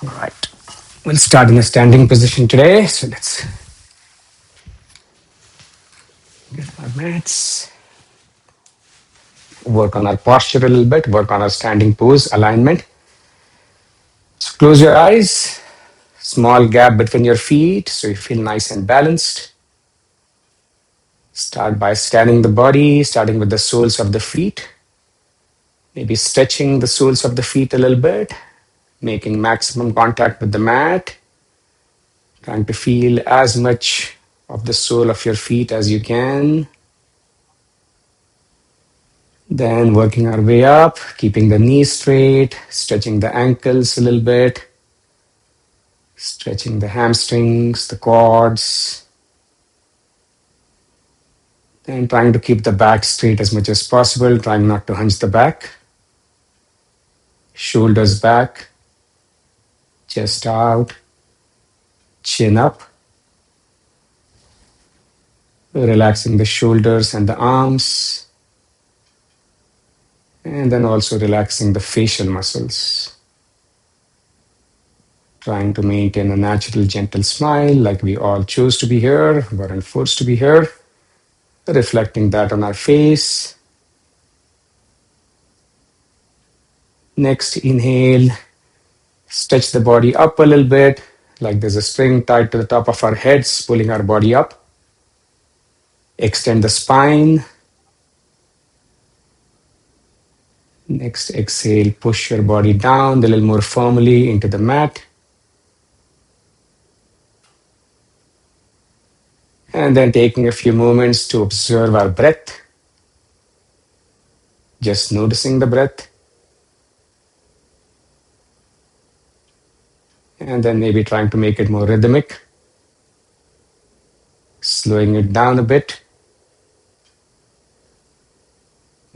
All right. We'll start in a standing position today. So let's get our mats. Work on our posture a little bit. Work on our standing pose, alignment. So close your eyes. Small gap between your feet so you feel nice and balanced. Start by scanning the body, starting with the soles of the feet. Maybe stretching the soles of the feet a little bit, making maximum contact with the mat. Trying to feel as much of the sole of your feet as you can. Then working our way up, keeping the knees straight, stretching the ankles a little bit, stretching the hamstrings, the quads. Then trying to keep the back straight as much as possible, trying not to hunch the back. Shoulders back, chest out, chin up. Relaxing the shoulders and the arms. And then also relaxing the facial muscles. Trying to maintain a natural, gentle smile like we all chose to be here, weren't forced to be here. Reflecting that on our face. Next, inhale. Stretch the body up a little bit, like there's a string tied to the top of our heads, pulling our body up. Extend the spine. Next, exhale, push your body down a little more firmly into the mat. And then taking a few moments to observe our breath. Just noticing the breath. And then maybe trying to make it more rhythmic. Slowing it down a bit.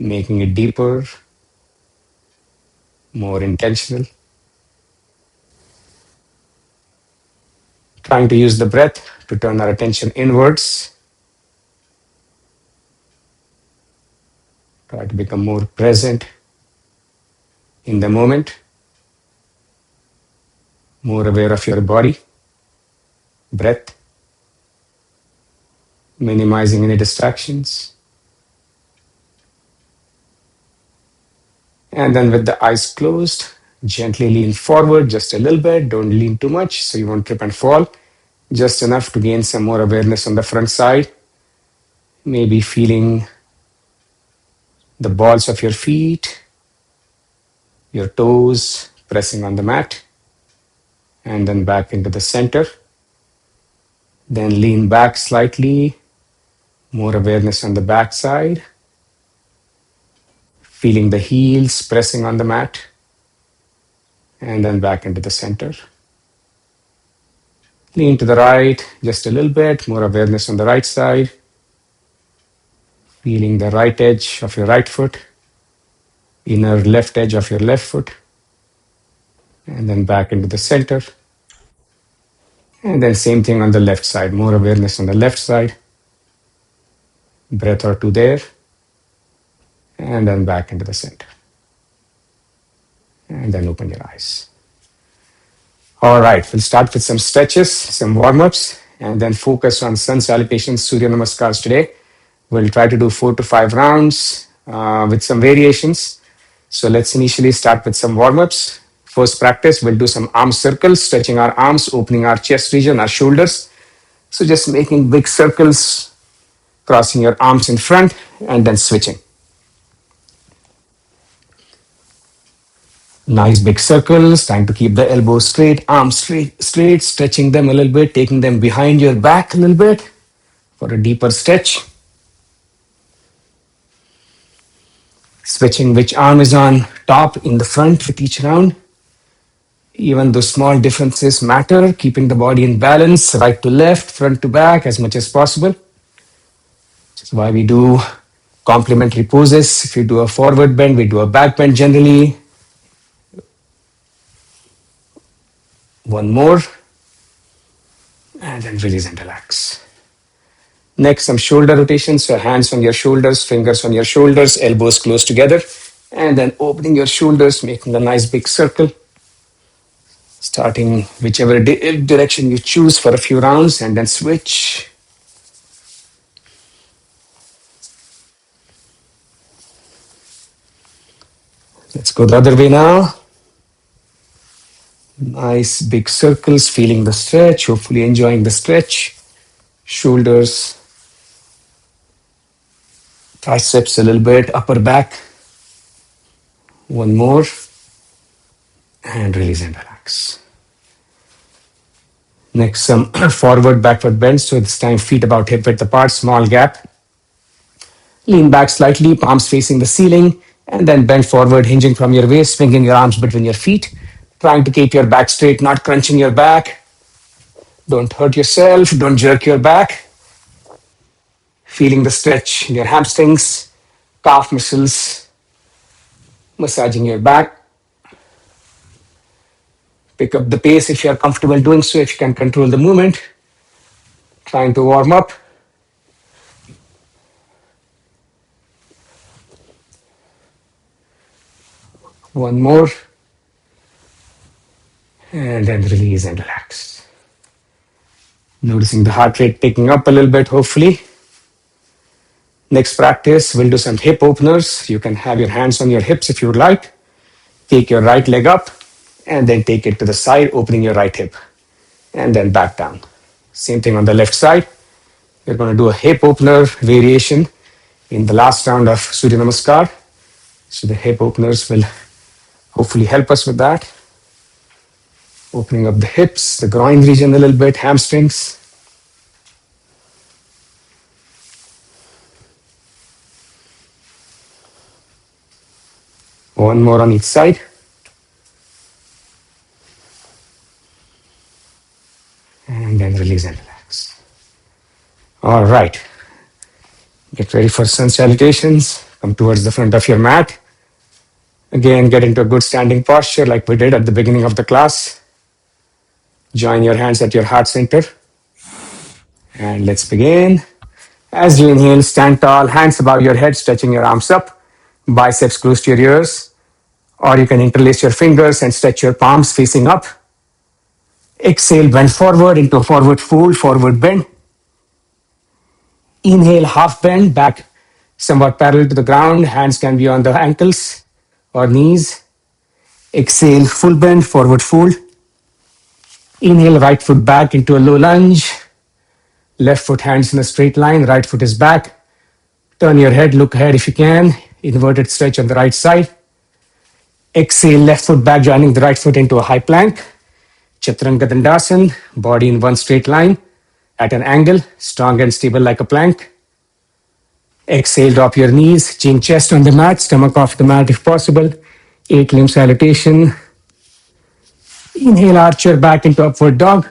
Making it deeper. More intentional. Trying to use the breath to turn our attention inwards. Try to become more present in the moment. More aware of your body, breath, minimizing any distractions. And then with the eyes closed, gently lean forward just a little bit. Don't lean too much so you won't trip and fall. Just enough to gain some more awareness on the front side. Maybe feeling the balls of your feet, your toes pressing on the mat, and then back into the center. Then lean back slightly, more awareness on the back side. Feeling the heels pressing on the mat, and then back into the center. Lean to the right just a little bit, more awareness on the right side. Feeling the right edge of your right foot, inner left edge of your left foot, and then back into the center. And then same thing on the left side, more awareness on the left side. Breath or two there, and then back into the center. And then open your eyes. All right, we'll start with some stretches, some warm-ups, and then focus on sun salutations, Surya namaskars today. We'll try to do 4 to 5 rounds with some variations. So let's initially start with some warm-ups. First practice, we'll do some arm circles, stretching our arms, opening our chest region, our shoulders. So just making big circles, crossing your arms in front, and then switching. Nice big circles, trying to keep the elbows straight, arms straight, stretching them a little bit, taking them behind your back a little bit for a deeper stretch. Switching which arm is on top in the front with each round. Even though small differences matter, keeping the body in balance, right to left, front to back as much as possible. Which is why we do complementary poses. If you do a forward bend, we do a back bend generally. One more. And then release and relax. Next, some shoulder rotations. So hands on your shoulders, fingers on your shoulders, elbows close together. And then opening your shoulders, making a nice big circle. Starting whichever direction you choose for a few rounds and then switch. Let's go the other way now. Nice big circles, feeling the stretch, hopefully enjoying the stretch. Shoulders, triceps a little bit, upper back. One more. And release and relax. Next, some forward, backward bend. So this time feet about hip width apart, small gap. Lean back slightly, palms facing the ceiling, and then bend forward, hinging from your waist, swinging your arms between your feet, trying to keep your back straight, not crunching your back. Don't hurt yourself, don't jerk your back. Feeling the stretch in your hamstrings, calf muscles, massaging your back. Pick up the pace if you are comfortable doing so, if you can control the movement. Trying to warm up. One more. And then release and relax. Noticing the heart rate picking up a little bit, hopefully. Next practice, we'll do some hip openers. You can have your hands on your hips if you would like. Take your right leg up and then take it to the side, opening your right hip. And then back down. Same thing on the left side. We're going to do a hip opener variation in the last round of Surya namaskar. So the hip openers will hopefully help us with that. Opening up the hips, the groin region a little bit, hamstrings. One more on each side. And then release and relax. All right. Get ready for sun salutations. Come towards the front of your mat. Again, get into a good standing posture like we did at the beginning of the class. Join your hands at your heart center. And let's begin. As you inhale, stand tall, hands above your head, stretching your arms up, biceps close to your ears. Or you can interlace your fingers and stretch your palms facing up. Exhale, bend forward into a forward fold, forward bend. Inhale, half bend, back somewhat parallel to the ground. Hands can be on the ankles or knees. Exhale, full bend, forward fold. Inhale, right foot back into a low lunge. Left foot hands in a straight line, right foot is back. Turn your head, look ahead if you can. Inverted stretch on the right side. Exhale, left foot back, joining the right foot into a high plank. Chaturanga Dandasana, body in one straight line at an angle, strong and stable like a plank. Exhale, drop your knees, chin chest on the mat, stomach off the mat if possible. 8 limb salutation. Inhale, arch your back into upward dog.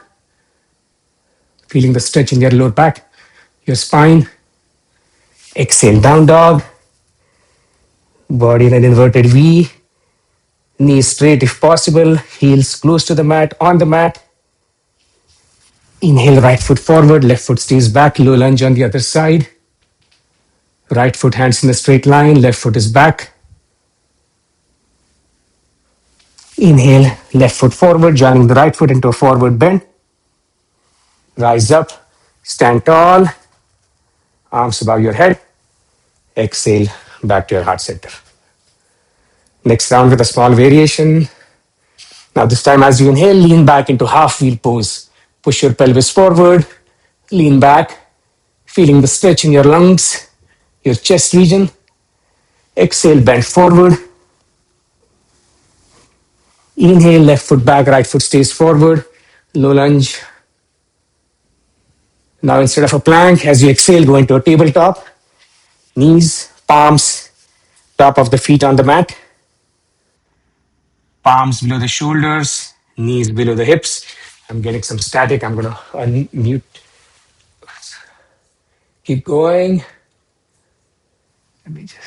Feeling the stretch in your lower back, your spine. Exhale, down dog. Body in an inverted V. Knees straight if possible, heels close to the mat, on the mat. Inhale, right foot forward, left foot stays back, low lunge on the other side. Right foot hands in a straight line, left foot is back. Inhale, left foot forward, joining the right foot into a forward bend. Rise up, stand tall, arms above your head. Exhale, back to your heart center. Next round with a small variation. Now this time as you inhale, lean back into half wheel pose. Push your pelvis forward, lean back, feeling the stretch in your lungs, your chest region. Exhale, bend forward. Inhale, left foot back, right foot stays forward, low lunge. Now instead of a plank, as you exhale, go into a tabletop. Knees, palms, top of the feet on the mat. Palms below the shoulders, knees below the hips. I'm getting some static. I'm going to unmute. Keep going. Let me just.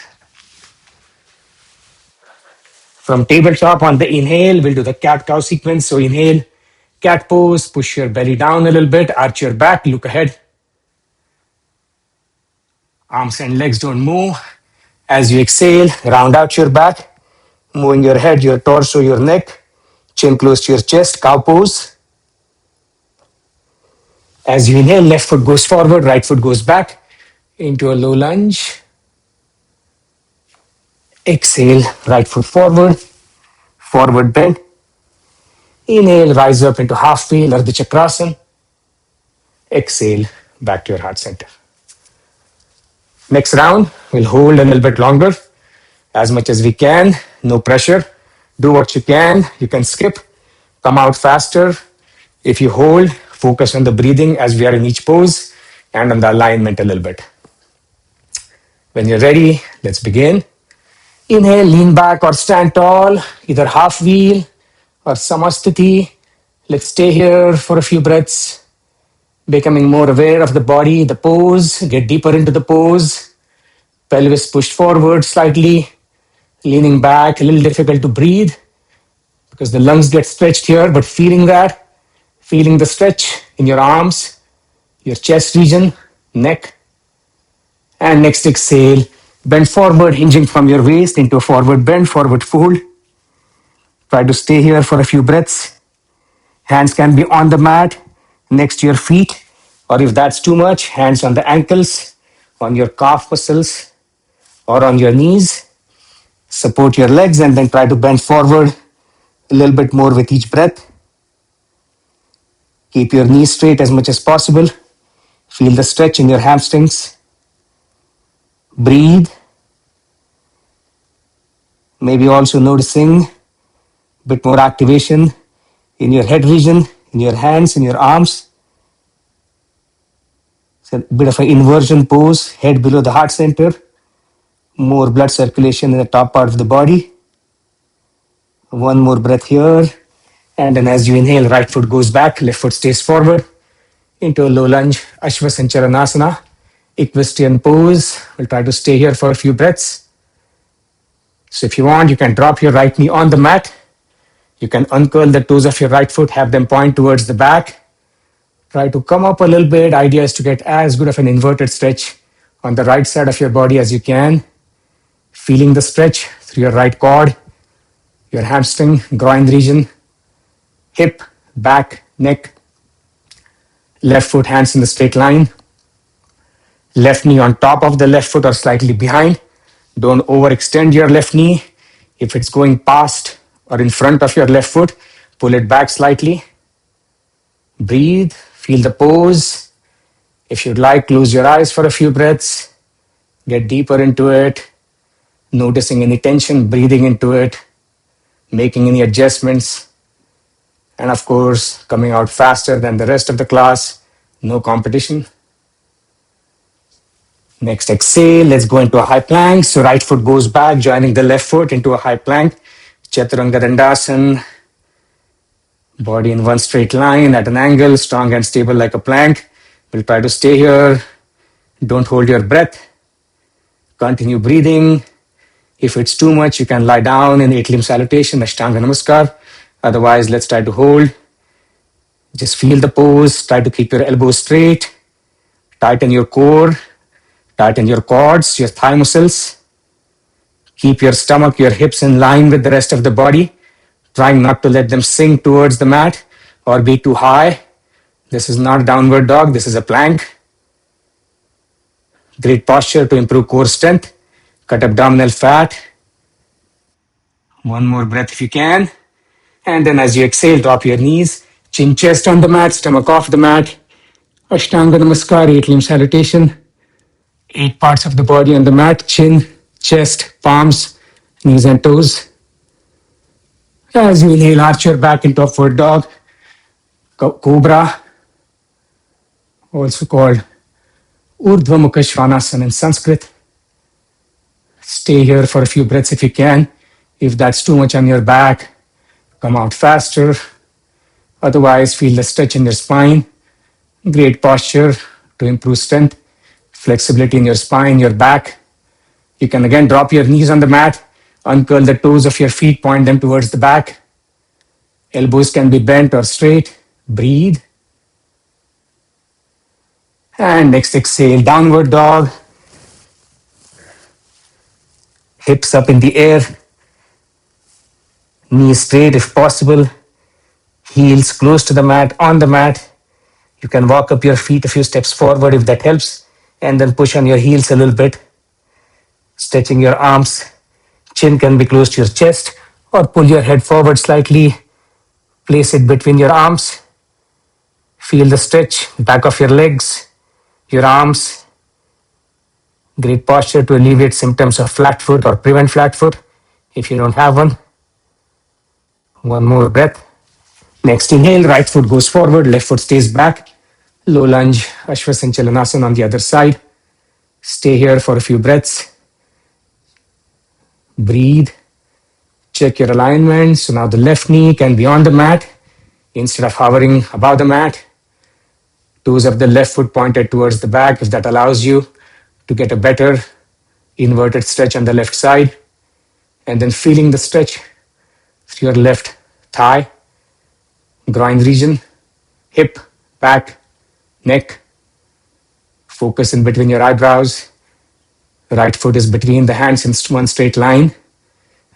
From tabletop on the inhale, we'll do the cat-cow sequence. So inhale, cat pose, push your belly down a little bit, arch your back, look ahead. Arms and legs don't move. As you exhale, round out your back, moving your head, your torso, your neck. Chin close to your chest, cow pose. As you inhale, left foot goes forward, right foot goes back into a low lunge. Exhale, right foot forward, forward bend. Inhale, rise up into half wheel, Ardha Chakrasana. Exhale, back to your heart center. Next round, we'll hold a little bit longer, as much as we can. No pressure. Do what you can. You can skip, come out faster. If you hold, focus on the breathing as we are in each pose and on the alignment a little bit. When you're ready, let's begin. Inhale, lean back or stand tall, either half wheel or samastiti. Let's stay here for a few breaths, becoming more aware of the body, the pose, get deeper into the pose. Pelvis pushed forward slightly, leaning back, a little difficult to breathe because the lungs get stretched here, but feeling that, feeling the stretch in your arms, your chest region, neck. And next exhale, bend forward, hinging from your waist into a forward bend, forward fold. Try to stay here for a few breaths. Hands can be on the mat, next to your feet, or if that's too much, hands on the ankles, on your calf muscles, or on your knees. Support your legs and then try to bend forward a little bit more with each breath. Keep your knees straight as much as possible. Feel the stretch in your hamstrings. Breathe. Maybe also noticing a bit more activation in your head region, in your hands, in your arms. It's a bit of an inversion pose, head below the heart center. More blood circulation in the top part of the body. One more breath here. And then as you inhale, right foot goes back, left foot stays forward into a low lunge, Ashvasancharanasana, equestrian pose. We'll try to stay here for a few breaths. So if you want, you can drop your right knee on the mat. You can uncurl the toes of your right foot, have them point towards the back. Try to come up a little bit. Idea is to get as good of an inverted stretch on the right side of your body as you can. Feeling the stretch through your right quad, your hamstring, groin region, hip, back, neck. Left foot, hands in the straight line. Left knee on top of the left foot or slightly behind. Don't overextend your left knee. If it's going past or in front of your left foot, pull it back slightly. Breathe, feel the pose. If you'd like, close your eyes for a few breaths. Get deeper into it. Noticing any tension, breathing into it. Making any adjustments. And of course, coming out faster than the rest of the class. No competition. Next exhale, let's go into a high plank. So right foot goes back, joining the left foot into a high plank. Chaturanga Dandasana. Body in one straight line at an angle, strong and stable like a plank. We'll try to stay here. Don't hold your breath. Continue breathing. If it's too much, you can lie down in 8-limb salutation, Ashtanga Namaskar. Otherwise, let's try to hold. Just feel the pose. Try to keep your elbows straight. Tighten your core. Tighten your quads, your thigh muscles. Keep your stomach, your hips in line with the rest of the body. Trying not to let them sink towards the mat or be too high. This is not downward dog. This is a plank. Great posture to improve core strength. Cut abdominal fat. One more breath if you can. And then as you exhale, drop your knees. Chin, chest on the mat, stomach off the mat. Ashtanga Namaskar, 8-limb salutation. 8 parts of the body on the mat. Chin, chest, palms, knees and toes. As you inhale, arch your back into upward dog. Cobra, also called Urdhva Mukha Svanasana in Sanskrit. Stay here for a few breaths if you can. If that's too much on your back, come out faster. Otherwise, feel the stretch in your spine. Great posture to improve strength, flexibility in your spine, your back. You can again drop your knees on the mat, uncurl the toes of your feet, point them towards the back. Elbows can be bent or straight. Breathe. And next exhale, downward dog. Hips up in the air. Knees straight if possible. Heels close to the mat, on the mat. You can walk up your feet a few steps forward if that helps, and then push on your heels a little bit, stretching your arms. Chin can be close to your chest, or pull your head forward slightly, place it between your arms. Feel the stretch, back of your legs, your arms. Great posture to alleviate symptoms of flat foot or prevent flat foot if you don't have one. One more breath. Next inhale, right foot goes forward, left foot stays back. Low lunge, Ashwasanchalanasana on the other side. Stay here for a few breaths. Breathe. Check your alignment. So now the left knee can be on the mat instead of hovering above the mat. Toes of the left foot pointed towards the back if that allows you to get a better inverted stretch on the left side. And then feeling the stretch through your left thigh, groin region, hip, back, neck. Focus in between your eyebrows. Right foot is between the hands in one straight line.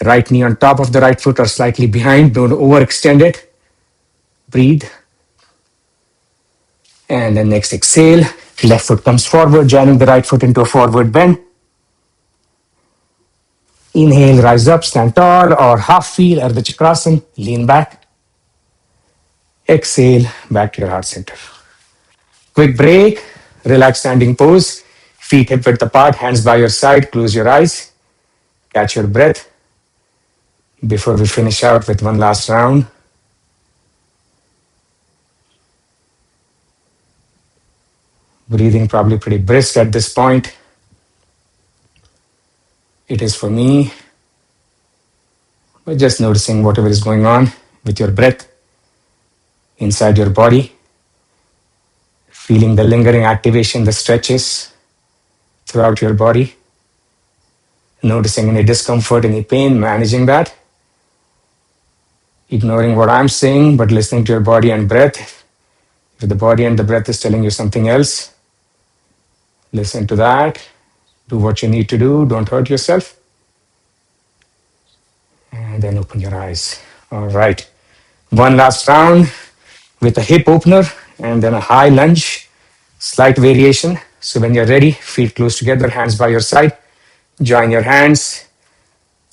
Right knee on top of the right foot or slightly behind. Don't overextend it. Breathe. And then next exhale. Left foot comes forward, joining the right foot into a forward bend. Inhale, rise up, stand tall or half wheel, Ardha Chakrasana. Lean back. Exhale, back to your heart center. Quick break. Relax standing pose. Feet hip width apart, hands by your side. Close your eyes. Catch your breath before we finish out with one last round. Breathing probably pretty brisk at this point. It is for me. But just noticing whatever is going on with your breath inside your body. Feeling the lingering activation, the stretches throughout your body. Noticing any discomfort, any pain, managing that. Ignoring what I'm saying, but listening to your body and breath. If the body and the breath is telling you something else, listen to that. Do what you need to do. Don't hurt yourself. And then open your eyes. All right. One last round with a hip opener and then a high lunge. Slight variation. So when you're ready, feet close together, hands by your side. Join your hands.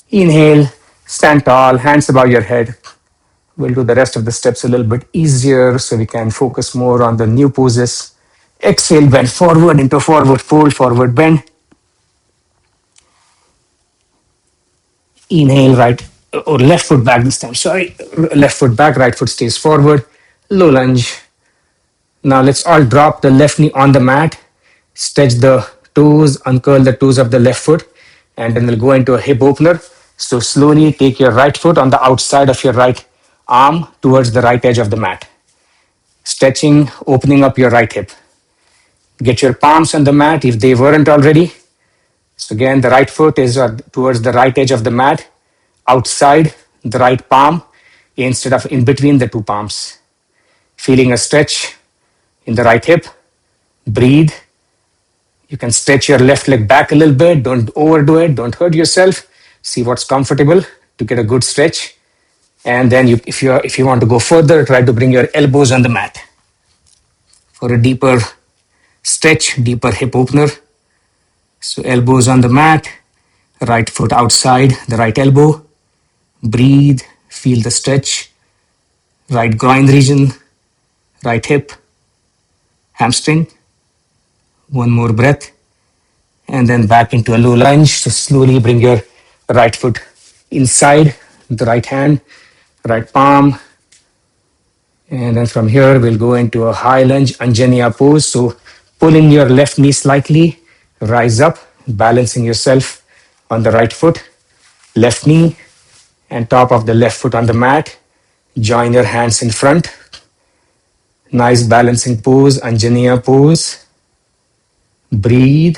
Inhale, stand tall, hands above your head. We'll do the rest of the steps a little bit easier so we can focus more on the new poses. Exhale, bend forward into forward fold, forward bend. Inhale, right or left foot back this time. Sorry, left foot back, right foot stays forward. Low lunge. Now let's all drop the left knee on the mat. Stretch the toes, uncurl the toes of the left foot, and then we'll go into a hip opener. So slowly take your right foot on the outside of your right arm towards the right edge of the mat. Stretching, opening up your right hip. Get your palms on the mat if they weren't already. So again, the right foot is towards the right edge of the mat, outside the right palm instead of in between the two palms. Feeling a stretch in the right hip. Breathe. You can stretch your left leg back a little bit. Don't overdo it. Don't hurt yourself. See what's comfortable to get a good stretch. And then if you want to go further, try to bring your elbows on the mat for a deeper stretch, deeper hip opener. So elbows on the mat, right foot outside the right elbow. Breathe, feel the stretch. Right groin region, right hip, hamstring. One more breath. And then back into a low lunge. So slowly bring your right foot inside the right hand, right palm. And then from here, we'll go into a high lunge, Anjaniya pose. So pull in your left knee slightly, rise up, balancing yourself on the right foot, left knee, and top of the left foot on the mat. Join your hands in front. Nice balancing pose, Anjaniya pose. Breathe.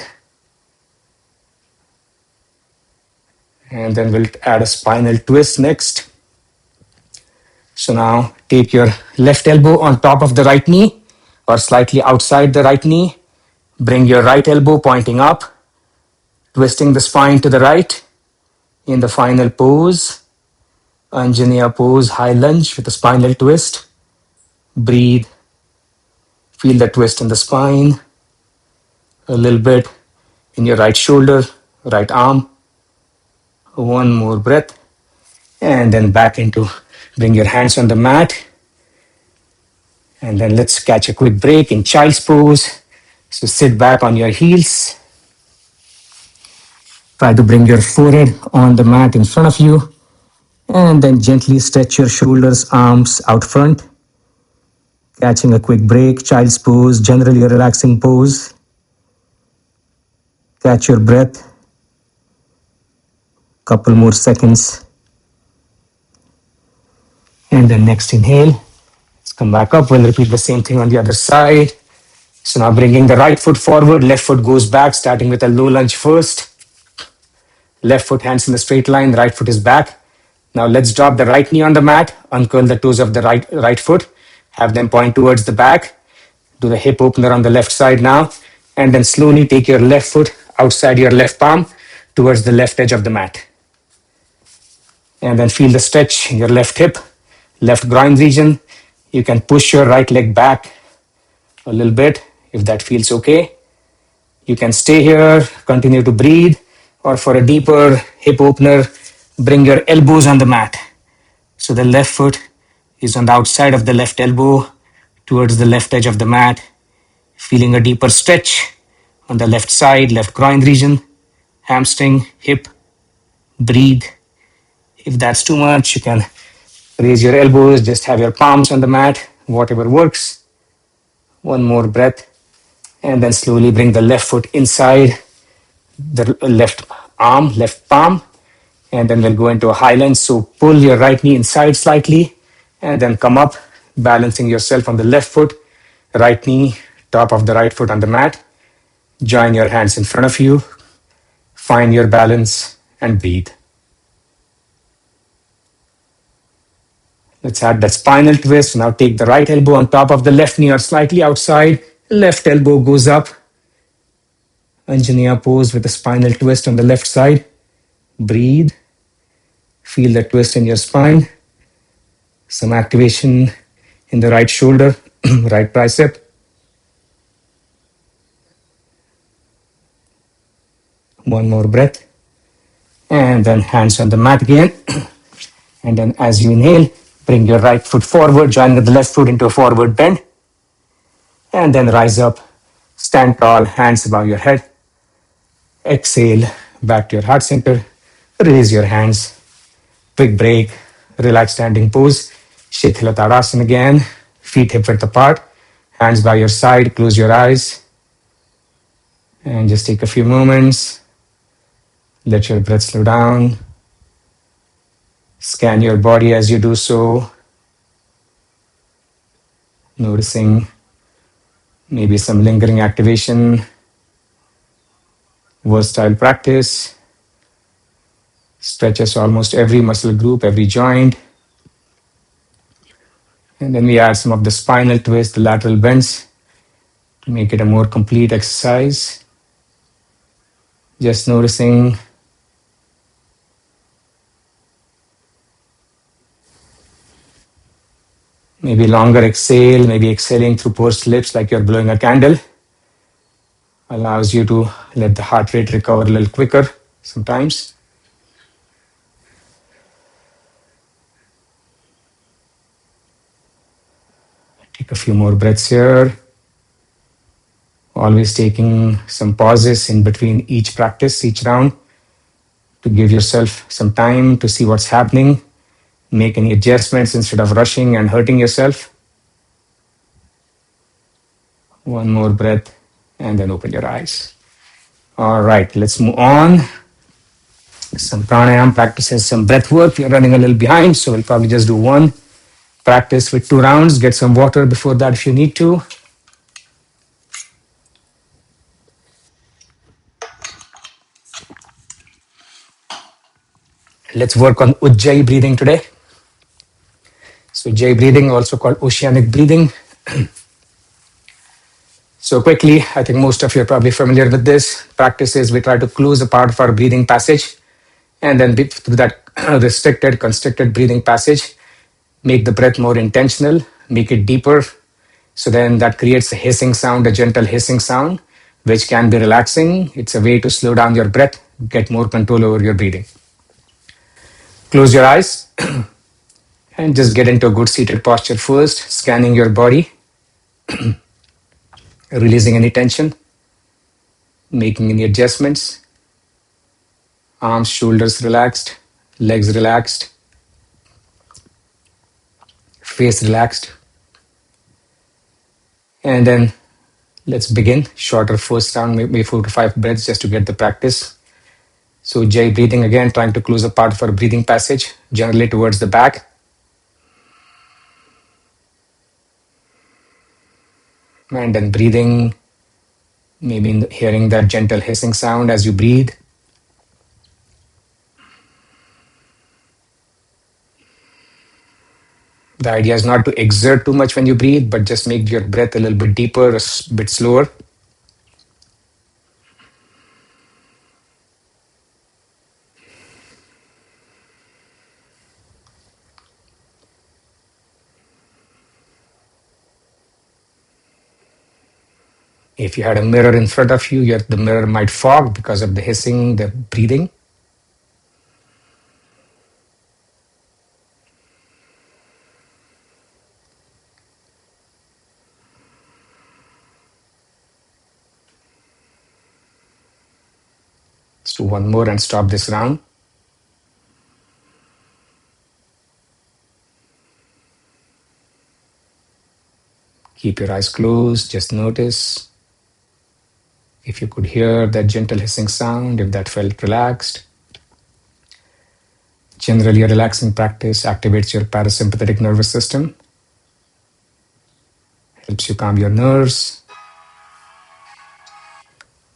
And then we'll add a spinal twist next. So now take your left elbow on top of the right knee or slightly outside the right knee. Bring your right elbow pointing up, twisting the spine to the right in the final pose. Anjaniya pose, high lunge with a spinal twist. Breathe. Feel the twist in the spine. A little bit in your right shoulder, right arm. One more breath. And then back into, bring your hands on the mat. And then let's catch a quick break in child's pose. So sit back on your heels. Try to bring your forehead on the mat in front of you. And then gently stretch your shoulders, arms out front. Catching a quick break, child's pose, generally a relaxing pose. Catch your breath. Couple more seconds. And then next inhale. Let's come back up. We'll repeat the same thing on the other side. So now bringing the right foot forward, left foot goes back, starting with a low lunge first. Left foot hands in the straight line, right foot is back. Now let's drop the right knee on the mat, uncurl the toes of the right foot, have them point towards the back. Do the hip opener on the left side now, and then slowly take your left foot outside your left palm towards the left edge of the mat. And then feel the stretch in your left hip, left groin region. You can push your right leg back a little bit if that feels okay. You can stay here, continue to breathe, or for a deeper hip opener, bring your elbows on the mat. So the left foot is on the outside of the left elbow towards the left edge of the mat, feeling a deeper stretch on the left side, left groin region, hamstring, hip. Breathe. If that's too much, you can raise your elbows, just have your palms on the mat, whatever works. One more breath. And then slowly bring the left foot inside the left arm, left palm. And then we'll go into a high lunge. So pull your right knee inside slightly and then come up, balancing yourself on the left foot, right knee, top of the right foot on the mat. Join your hands in front of you. Find your balance and breathe. Let's add that spinal twist. Now take the right elbow on top of the left knee or slightly outside. Left elbow goes up. Anjaneya pose with a spinal twist on the left side. Breathe. Feel the twist in your spine. Some activation in the right shoulder, right tricep. One more breath. And then hands on the mat again. And then as you inhale, bring your right foot forward, join with the left foot into a forward bend. And then rise up, stand tall, hands above your head. Exhale, back to your heart center. Raise your hands. Quick break, relaxed standing pose. Shithila Tadasana again. Feet hip width apart. Hands by your side, close your eyes. And just take a few moments. Let your breath slow down. Scan your body as you do so. Noticing maybe some lingering activation. Versatile practice. Stretches almost every muscle group, every joint. And then we add some of the spinal twists, the lateral bends to make it a more complete exercise. Just noticing maybe longer exhale, maybe exhaling through pursed lips like you're blowing a candle. Allows you to let the heart rate recover a little quicker sometimes. Take a few more breaths here. Always taking some pauses in between each practice, each round, to give yourself some time to see what's happening, make any adjustments instead of rushing and hurting yourself. One more breath and then open your eyes. All right, let's move on. Some pranayam practices, some breath work. We're running a little behind, so we'll probably just do one practice with 2 rounds. Get some water before that if you need to. Let's work on Ujjayi breathing today. So Ujjayi breathing, also called oceanic breathing. So quickly, I think most of you are probably familiar with this. Practice is we try to close a part of our breathing passage, and then through that restricted, constricted breathing passage, make the breath more intentional, make it deeper. So then that creates a hissing sound, a gentle hissing sound, which can be relaxing. It's a way to slow down your breath, get more control over your breathing. Close your eyes and just get into a good seated posture first, scanning your body, releasing any tension, making any adjustments. Arms, shoulders relaxed, legs relaxed, face relaxed. And then let's begin. Shorter first round, maybe 4 to 5 breaths just to get the practice. So Ujjayi breathing again, trying to close a part of our breathing passage, generally towards the back. And then breathing, maybe hearing that gentle hissing sound as you breathe. The idea is not to exert too much when you breathe, but just make your breath a little bit deeper, a bit slower. If you had a mirror in front of you, the mirror might fog because of the hissing, the breathing. Let's do one more and stop this round. Keep your eyes closed. Just notice if you could hear that gentle hissing sound, if that felt relaxed. Generally, a relaxing practice activates your parasympathetic nervous system, helps you calm your nerves.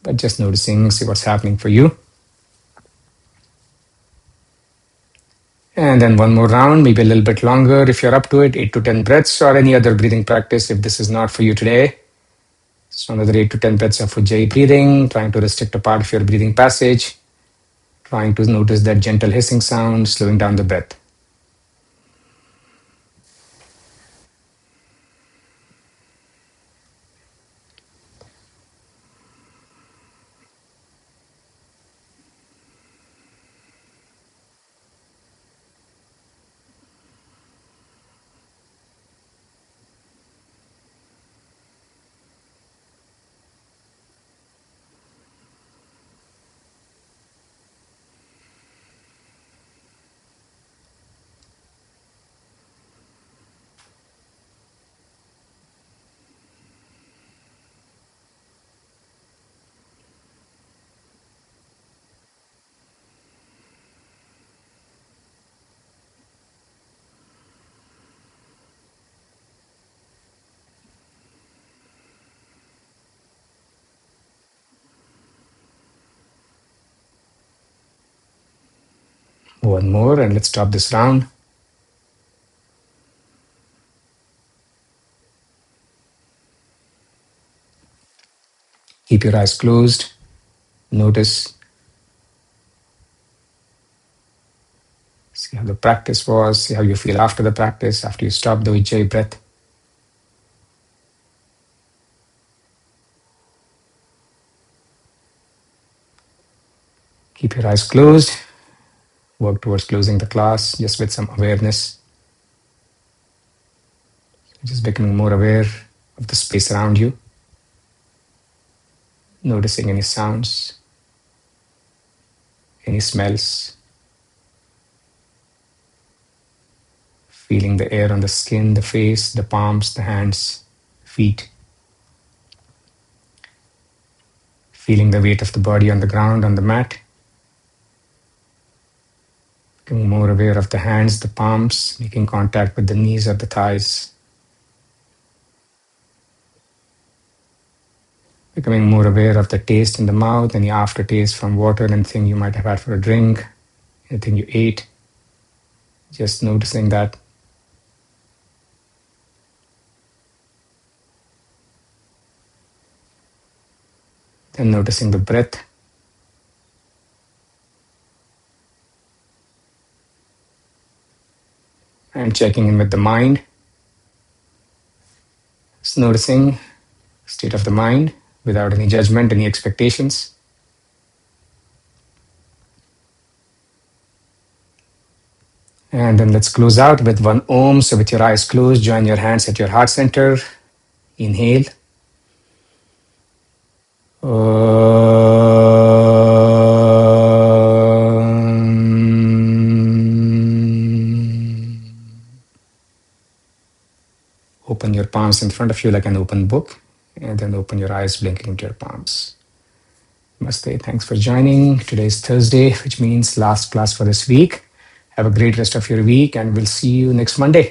But just noticing, see what's happening for you. And then one more round, maybe a little bit longer if you're up to it, 8 to 10 breaths or any other breathing practice if this is not for you today. So another 8 to 10 breaths of Ujjayi breathing, trying to restrict a part of your breathing passage, trying to notice that gentle hissing sound, slowing down the breath. One more and let's stop this round. Keep your eyes closed. Notice, see how the practice was, see how you feel after the practice, after you stop the Ujjayi breath. Keep your eyes closed. Work towards closing the class just with some awareness. Just becoming more aware of the space around you. Noticing any sounds, any smells. Feeling the air on the skin, the face, the palms, the hands, feet. Feeling the weight of the body on the ground, on the mat. Becoming more aware of the hands, the palms, making contact with the knees or the thighs. Becoming more aware of the taste in the mouth, any aftertaste from water, anything you might have had for a drink, anything you ate. Just noticing that. Then noticing the breath. And checking in with the mind. Just noticing state of the mind without any judgment, any expectations. And then let's close out with one Om. So with your eyes closed, join your hands at your heart center. Inhale. Open your palms in front of you like an open book, and then open your eyes, blinking into your palms. Namaste. Thanks for joining. Today is Thursday, which means last class for this week. Have a great rest of your week, and we'll see you next Monday.